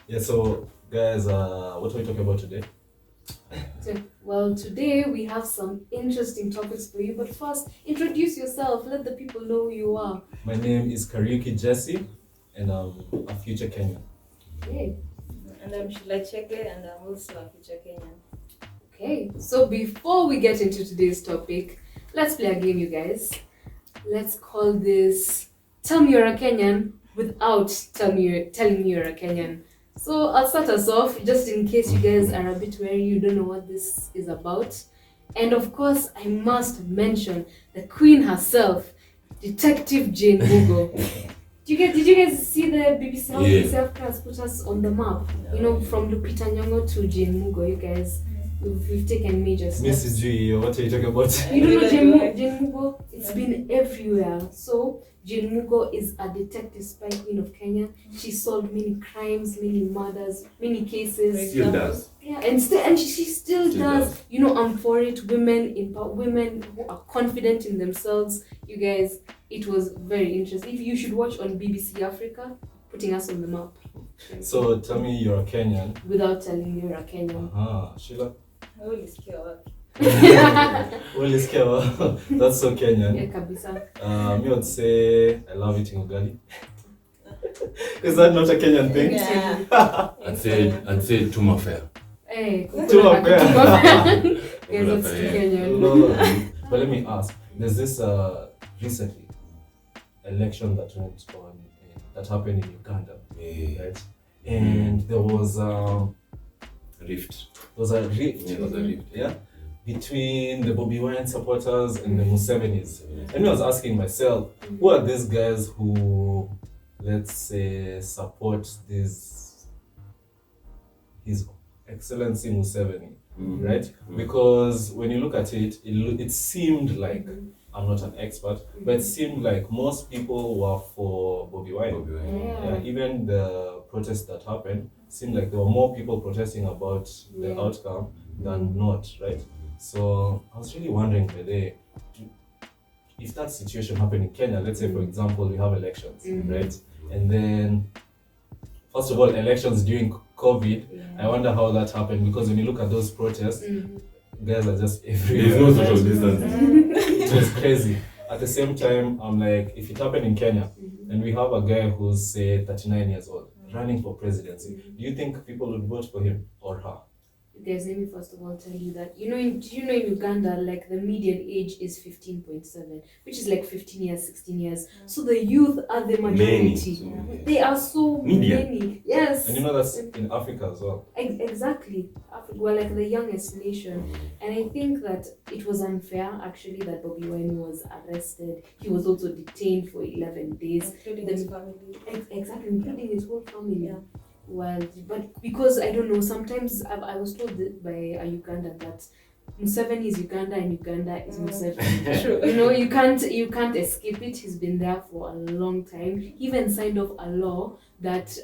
Yeah, so guys, what are we talking about today? Well, today we have some interesting topics for you, but first, introduce yourself. Let the people know who you are. My name is Kariuki Jessie, and I'm a future Kenyan. Okay. And I'm Shila Chege, and I'm also a future Kenyan. Okay, so before we get into today's topic, let's play a game, you guys. Let's call this Tell Me You're a Kenyan without telling me you're a Kenyan. So I'll start us off just in case you guys are a bit wary, you don't know what this is about. And of course, I must mention the queen herself, Detective Jane Mugo. Did you guys see the BBC how BBC Africa has put us on the map? You know, from Lupita Nyong'o to Jane Mugo, you guys. We've taken major steps. Mrs. G, what are you talking about? You don't know Jane Mugo? It's been everywhere. So, Jane Mugo is a detective spy queen of Kenya. She solved many crimes, many murders, many cases. Still does. Yeah, and she still does. You know, I'm for it. Women who are confident in themselves. You guys, it was very interesting. If you should watch on BBC Africa, putting us on the map. So tell me you're a Kenyan. Without telling me you're a Kenyan. Sheila? Holy skill. Holy scale. That's so Kenyan. Yeah, kabisa. Me would say I love eating ugali. Is that not a Kenyan thing? Yeah. I'd say tuma fair. Hey, Tuma fair. Guys, that's too Kenyan. No. But let me ask. There's this recently election that went on that happened in Uganda, right? And there was Rift. There was a rift. Yeah, there was a rift. Yeah, between the Bobi Wine supporters and the Musevenis. And I was asking myself, who are these guys who, let's say, support His Excellency Museveni, right? Because when you look at it, it seemed like, I'm not an expert, but it seemed like most people were for Bobi Wine. Yeah, even the protests that happened seemed like there were more people protesting about the outcome than not, right? So I was really wondering whether, if that situation happened in Kenya, let's say for example we have elections, right? And then, first of all, elections during COVID, I wonder how that happened, because when you look at those protests, guys are just everywhere. There's no social distancing. It was crazy. At the same time, I'm like, if it happened in Kenya, and we have a guy who's say 39 years old, running for presidency, do you think people would vote for him or her? Guys, let me first of all tell you that, do you know in Uganda, like the median age is 15.7, which is like 15 years, 16 years. So the youth are the majority. Many. They are so many. Yes. And you know that's in Africa as well. Exactly. Africa, we're like the youngest nation. And I think that it was unfair actually that Bobi Wine was arrested. He was also detained for 11 days. Including his family. Exactly, including his whole family. Yeah. Well, but because I don't know, sometimes I was told by a Ugandan that Museveni is Uganda and Uganda is Museveni. True. You know, you can't escape it. He's been there for a long time. He even signed off a law that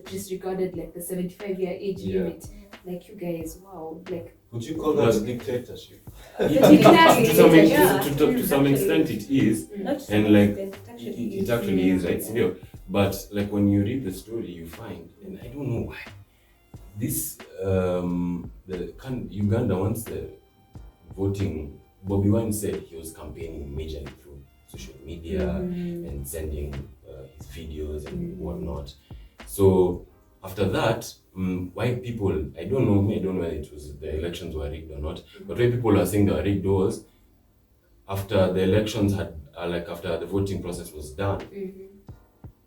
disregarded like the 75-year age limit. Like, you guys, wow, like. Would you call that dictatorship? To some extent it is, and like it actually is, right? Still, but like when you read the story, you find, and I don't know why, this Uganda, once the voting, Bobi Wine said he was campaigning majorly through social media and sending his videos and whatnot. So after that, why people, I don't know whether it was the elections were rigged or not, but why people are saying they were rigged was after the elections after the voting process was done,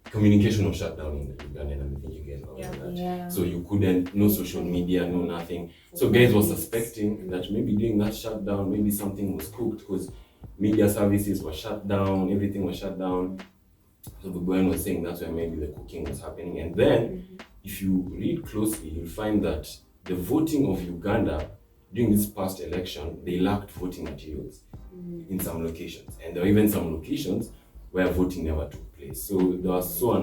communication was shut down in Uganda, and I think you guys know that. Yeah. So you couldn't, no social media, no nothing. So guys were suspecting that maybe during that shutdown, maybe something was cooked, because media services were shut down, everything was shut down. So the Gwen was saying that's where maybe the cooking was happening. And then, if you read closely, you'll find that the voting of Uganda during this past election, they lacked voting materials in some locations. And there were even some locations where voting never took place. So there are so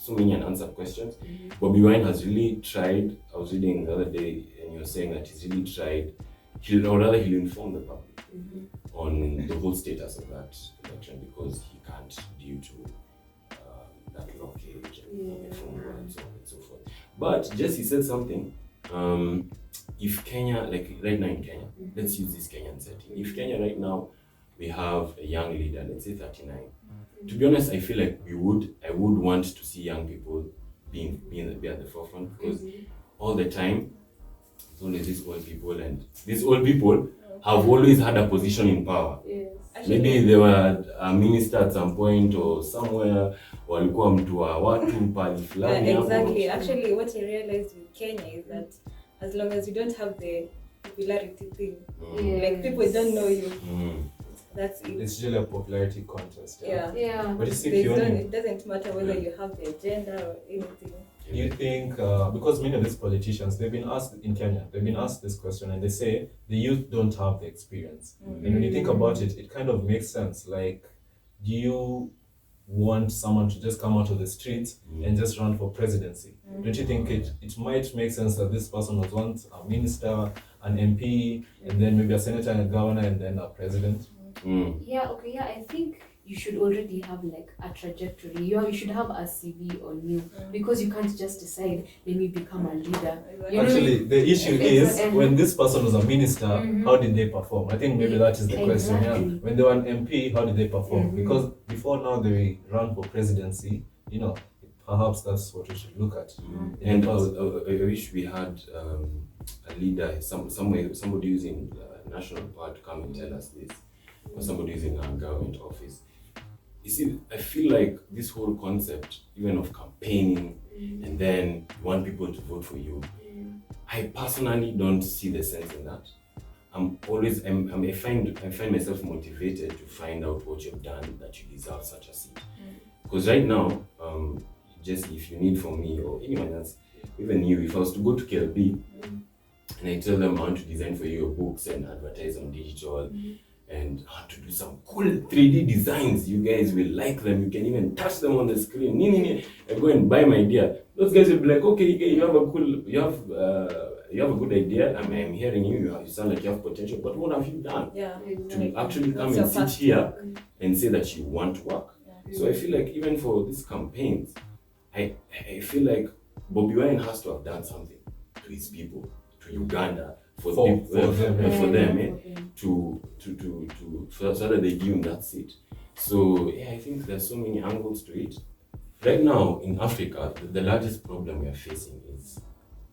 many unanswered questions. Bobi Wine has really tried. I was reading the other day, and you're saying that he's really tried he'll inform the public on the whole status of that election because he can't due to that blockage and the phone and so on and so forth. But Jessie said something. If Kenya, like right now in Kenya, let's use this Kenyan setting. If Kenya right now we have a young leader, let's say 39. To be honest, I feel like I would want to see young people be at the forefront because all the time it's only these old people, and these old people have always had a position in power. Yes. Maybe they were a minister at some point or somewhere, walikuwa mtu wa watu pali fulani. Exactly. Actually, what I realized with Kenya is that as long as you don't have the popularity thing, like people don't know you, that's it. It's really a popularity contest. Yeah. But you see, It doesn't matter whether you have the agenda or anything. You think, because many of these politicians, they've been asked in Kenya, they've been asked this question and they say the youth don't have the experience. And when you think about it, it kind of makes sense. Like, do you want someone to just come out of the streets and just run for presidency? Don't you think it might make sense that this person was once a minister, an MP, and then maybe a senator and a governor and then a president? Yeah, I think you should already have like a trajectory. You should have a CV on you because you can't just decide, let me become a leader. Actually, the issue is when this person was a minister, how did they perform? I think maybe that is the question. Yeah. When they were an MP, how did they perform? Because before now they run for presidency, perhaps that's what we should look at. And I wish we had a leader, somebody who's in national power to come and tell us this, or somebody who's in a government office. You see, I feel like this whole concept, even of campaigning, and then you want people to vote for you, I personally don't see the sense in that. I find myself motivated to find out what you've done that you deserve such a seat. Because right now, Jessie, if you need from me or anyone else, even you, if I was to go to KLB and I tell them I want to design for you your books and advertise on digital, and how to do some cool 3D designs, you guys will like them. You can even touch them on the screen. I go and buy my idea. Those guys will be like, okay, you have a good idea. I'm hearing you. You sound like you have potential. But what have you done to actually come and sit here and say that you want to work? So I feel like even for these campaigns, I feel like Bobi Wine has to have done something to his people, to Uganda. For them, so that they give him that seat. So I think there's so many angles to it. Right now in Africa, the largest problem we are facing is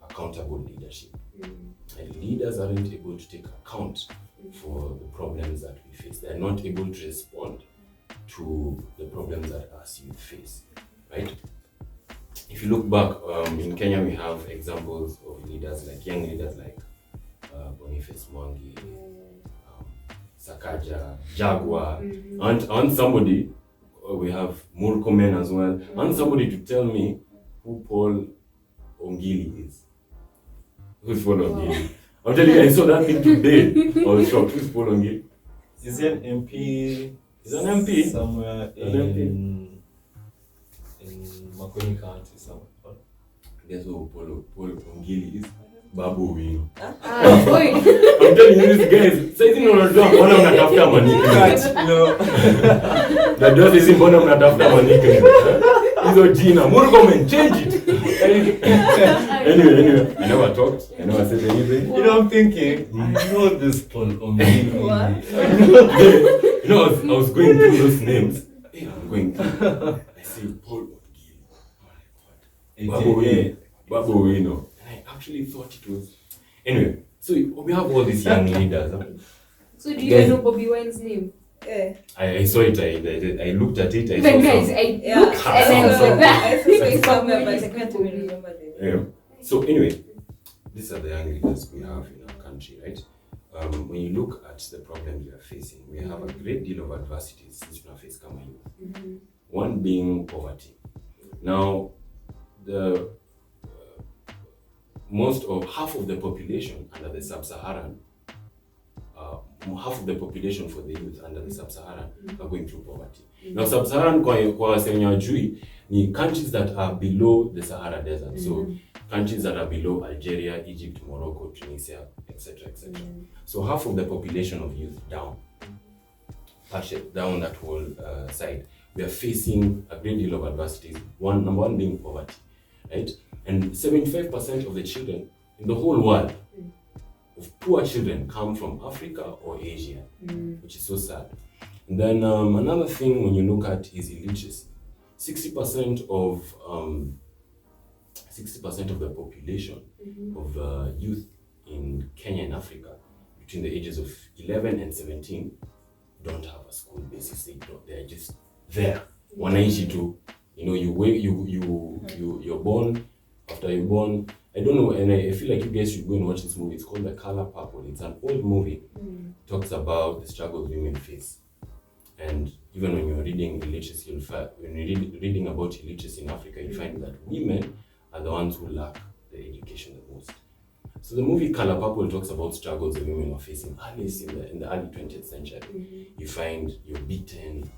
accountable leadership. And leaders aren't able to take account for the problems that we face. They're not able to respond to the problems that us youth face, right? If you look back, in Kenya we have examples of leaders like young leaders like Boniface Mwangi, Sakaja, Jaguar, and somebody, we have Murkomen as well, and somebody to tell me who Paul Ongili is. Who's Paul Ongili? I'm telling you, I saw that thing today. I was shocked. Who's Paul Ongili? Is he an MP? He's an MP. Somewhere in Makoni County somewhere. Guess who Paul Ongili is? Babu Wino. I'm telling you these guys, saizi unajua mbona mnatafuta manike. Najua saizi mbona mnatafuta manike. Hizo jina, Murkomen, change it. Anyway, I never talked, I never said anything. I'm thinking, I know this Paul Ongili. I was going through those names. I'm going through. I say Paul Ongili. Babu Wino. I actually thought it was. Anyway, so we have all these young leaders. So do you know Bobi Wine's name? I saw it. I looked at it. I saw it somewhere, but I can't even remember the name. So anyway, these are the young leaders we have in our country, right? When you look at the problems we are facing, we have a great deal of adversities since we are facing Kama youth. One being poverty. Now, half of the population under the sub-Saharan, half of the population for the youth under the sub-Saharan are going through poverty. Now, sub-Saharan kwa wenye hawajui ni countries that are below the Sahara Desert. So countries that are below Algeria, Egypt, Morocco, Tunisia, etc., etc. So half of the population of youth down that whole side, we are facing a great deal of adversities. Number one being poverty, right? And 75% of the children in the whole world, of poor children, come from Africa or Asia, which is so sad. And then another thing when you look at is illiteracy. 60% of the population of youth in Kenya and Africa between the ages of 11 and 17 don't have a school basis. They're just there. Wanaishi tu. You know, you're born. After you're born, I don't know, and I feel like you guys should go and watch this movie. It's called The Color Purple. It's an old movie. Talks about the struggles women face. And even when you're reading illiteracy, when you're reading about illiteracy in Africa, you find that women are the ones who lack the education the most. So the movie Color Purple talks about struggles that women were facing in the early 20th century. You find you're beaten,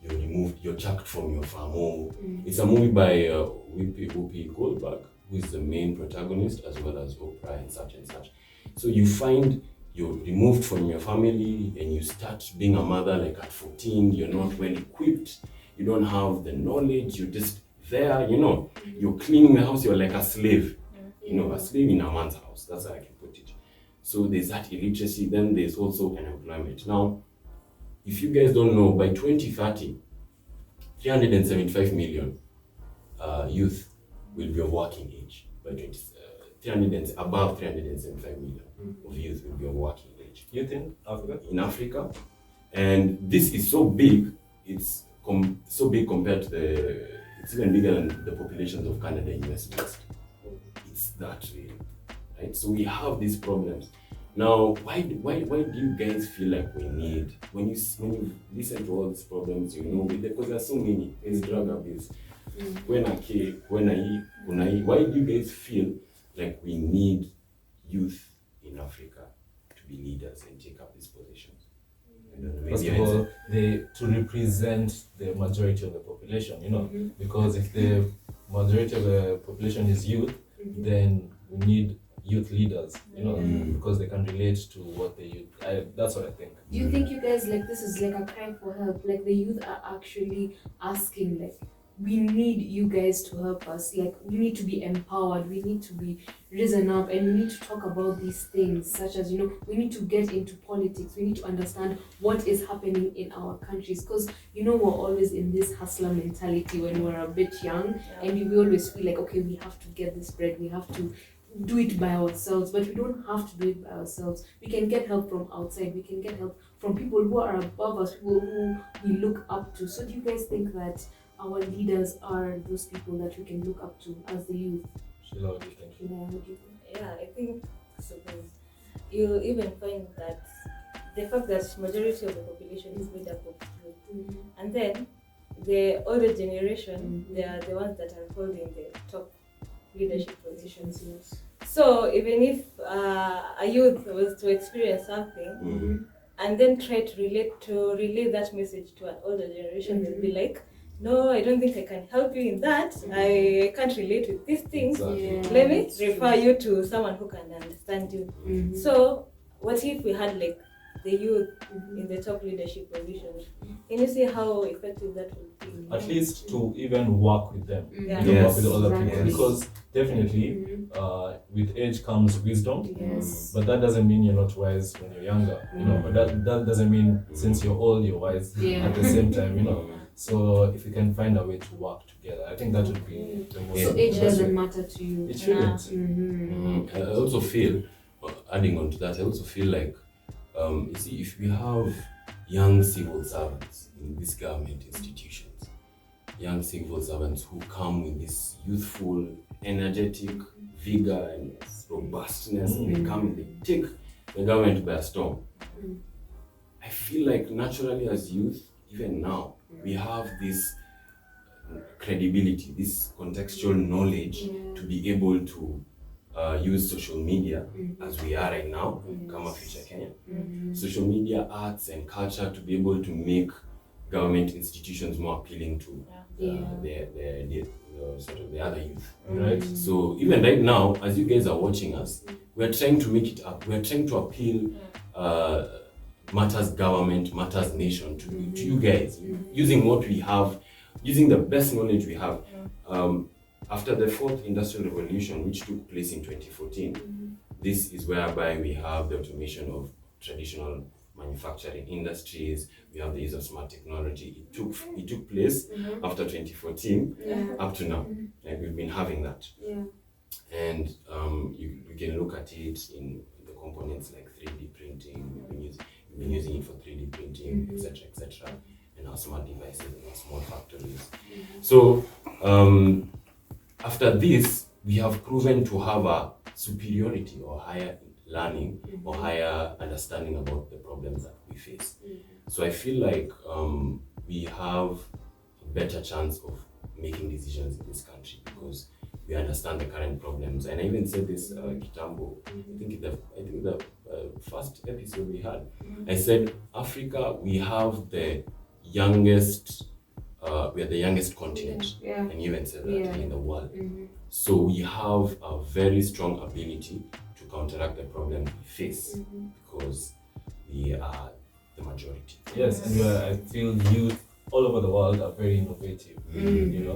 you're removed, you're chucked from your family. It's a movie by Whoopi Goldberg, who is the main protagonist, as well as Oprah and such and such. So you find you're removed from your family and you start being a mother like at 14, you're not well equipped, you don't have the knowledge, you're just there, you know, you're cleaning the house, you're like a slave, you know, a slave in a man's house, that's how I can put it. So there's that illiteracy, then there's also unemployment. Now, if you guys don't know, by 2030, 375 million youth will be of working age. By above 375 million of youth will be of working age. You think Africa? In Africa, and this is so big. It's so big compared to it's even bigger than the populations of Canada and US West. It's that really, right? So we have these problems. Now, why do you guys feel like we need, when you listen to all these problems, you know, because there are so many, there's drug abuse, why do you guys feel like we need youth in Africa to be leaders and take up these positions? I don't know, First of all, to represent the majority of the population, you know, because if the majority of the population is youth, then we need youth leaders, you know, because they can relate to what the youth. That's what I think. Do you think you guys, like, this is like a cry for help? Like, the youth are actually asking, like, we need you guys to help us. Like, we need to be empowered. We need to be risen up, and we need to talk about these things, such as, you know, we need to get into politics. We need to understand what is happening in our countries, because, you know, we're always in this hustler mentality when we're a bit young, and we always feel like, okay, we have to get this bread. We have to do it by ourselves, but we don't have to do it by ourselves. We can get help from outside. We can get help from people who are above us, people who we look up to. So do you guys think that our leaders are those people that we can look up to as the youth? Shila, what do you think? Yeah, I think so. You even find that the fact that majority of the population is made up of youth, and then the older generation, they are the ones that are holding the top leadership positions. So even if a youth was to experience something and then try to relay that message to an older generation, they'll be like, no, I don't think I can help you in that. I can't relate with these things. Exactly. Let me refer you to someone who can understand you. So what if we had like the youth in the top leadership positions? Can you see how effective that would be? At least to even work with them, Yeah. you know, work with the other Exactly. people, because definitely with age comes wisdom. Yes. But that doesn't mean you're not wise when you're younger, you know. But that doesn't mean since you're old you're wise at the same time, you know. So if you can find a way to work together, I think that would be the most. So age doesn't matter to you. It shouldn't. I also feel, adding on to that, I also feel like, you see, if we have young civil servants in these government institutions, young civil servants who come with this youthful, energetic vigor and robustness, and they come and they take the government by storm. I feel like naturally as youth, even now, we have this credibility, this contextual knowledge to be able to use social media as we are right now, Kama Future Kenya. social media, arts, and culture to be able to make government institutions more appealing to the sort of the other youth. Right. So even right now, as you guys are watching us, we're trying to make it up. We're trying to appeal matters government, matters nation to you guys, using what we have, using the best knowledge we have. After the fourth industrial revolution, which took place in 2014, this is whereby we have the automation of traditional manufacturing industries. We have the use of smart technology. It took place after 2014 up to now. Like we've been having that. And you can look at it in the components like 3D printing. We've been using it for 3D printing, etc., and our smart devices and our small factories. So after this, we have proven to have a superiority or higher learning or higher understanding about the problems that we face. So I feel like we have a better chance of making decisions in this country because we understand the current problems. And I even said this Kitambo, I think the first episode we had, I said Africa, we have the youngest we are the youngest continent, and even said that in the world. So we have a very strong ability to counteract the problems we face because we are the majority. Yes, and I feel youth all over the world are very innovative. You know.